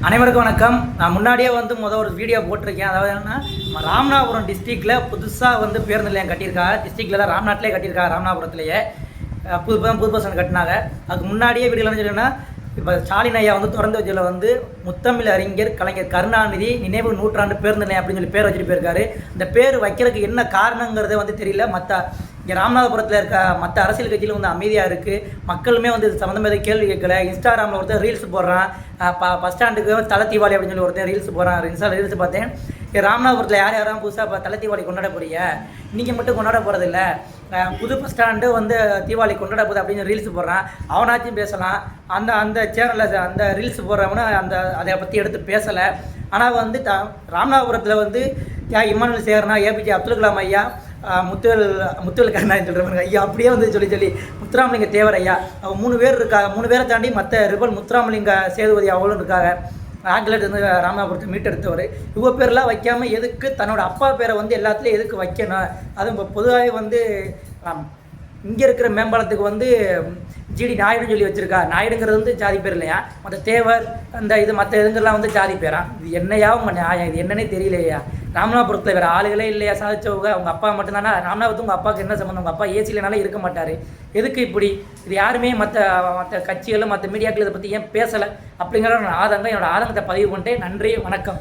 அனைவருக்கும் வணக்கம். நான் முன்னாடியே ஒரு வீடியோ போட்டிருக்கேன். அதாவது என்னன்னா, ராமநாதபுரம் டிஸ்ட்ரிக்டில் புதுசாக பேருந்து நிலையம் கட்டியிருக்காங்க. டிஸ்ட்ரிக்டில் ராம்நாட்டிலே கட்டியிருக்காங்க. ராமநாதபுரத்துலேயே புது பஸ் கட்டினாங்க. அதுக்கு முன்னாடியே வீடியோலாம் சொல்லிங்கன்னா, இப்போ ஸ்டாலின் ஐயா திறந்து வச்சதில் முத்தமிழ் அறிஞர் கலைஞர் கருணாநிதி நினைவு நூற்றாண்டு பேருந்து நிலையம் அப்படின்னு சொல்லி பேர் வச்சுட்டு போயிருக்காரு. இந்த பேர் வைக்கிறதுக்கு என்ன காரணங்கிறதே தெரியல. இங்கே ராமநாதபுரத்தில் இருக்க மற்ற அரசியல் கட்சியில் அமைதியாக இருக்குது. மக்களுமே இது சம்மந்தமாக கேள்வி கேட்கல. இன்ஸ்டாகிராமில் ஒருத்தர் ரீல்ஸ் போடுறான். பஸ் ஸ்டாண்டுக்கு தலை தீபாவளி அப்படின்னு சொல்லி ஒருத்தர் ரீல்ஸ் போடுறான். ரீல்ஸ் பார்த்தேன். ராமநாதபுரத்தில் யாரும் புதுசாக தலை தீபாவளி கொண்டாட போறீங்க, நீங்கள் மட்டும் கொண்டாட போகிறதில்ல, புது பஸ் ஸ்டாண்டு தீபாவளி கொண்டாட போகுது அப்படின்னு ரீல்ஸ் போடுறான். அவனாச்சும் பேசலாம். அந்த சேனலில் அந்த ரீல்ஸ் போடுறவனா அதை பற்றி எடுத்து பேசலை. ஆனால் ராமநாதபுரத்தில் இம்மானுவேல் சேகரனா, ஏபிஜே அப்துல் கலாம் ஐயா, முத்துவேல் கருணாநிதி சொல்கிறவங்க ஐயா அப்படியே சொல்லி முத்துராமலிங்க தேவர் ஐயா, அவங்க 3 பேர் இருக்காங்க. 3 பேரை தாண்டி மற்ற ரிபல் முத்துராமலிங்க சேதுபதி அவங்களும் இருக்காங்க. ஆங்கிலேருந்து ராமநாதபுரத்தை மீட்டெடுத்தவர். இவங்க பேரெலாம் வைக்காமல் எதுக்கு தன்னோட அப்பா பேரை எல்லாத்துலேயும் எதுக்கு வைக்கணும்? அதுவும் இப்போ பொதுவாக இங்கே இருக்கிற மேம்பாலத்துக்கு ஜிடி நாயுடுன்னு சொல்லி வச்சுருக்கா. நாயுடுங்கிறது ஜாதி பேர் இல்லையா, மற்ற தேவர் மற்ற இதுங்கெல்லாம் ஜாதி பேரா? இது என்னையா உங்கள் நியாயம்? இது என்னன்னே தெரியலையா? ராமநாதபுரத்தில் வேறு ஆளுகளே இல்லையா சாதிச்சவங்க? அவங்க அப்பா மட்டும்தானா? ராமநாதபுரத்து உங்கள் அப்பாவுக்கு என்ன சம்மந்தம்? உங்கள் அப்பா ஏசிலனால இருக்க மாட்டார். எதுக்கு இப்படி? இது யாருமே மற்ற கட்சிகளும் மற்ற மீடியாக்கள் இதை பற்றி ஏன் பேசலை அப்படிங்கிற ஆதங்கம், என்னோடய ஆதங்கத்தை பதிவு பண்ணிட்டேன். நன்றி, வணக்கம்.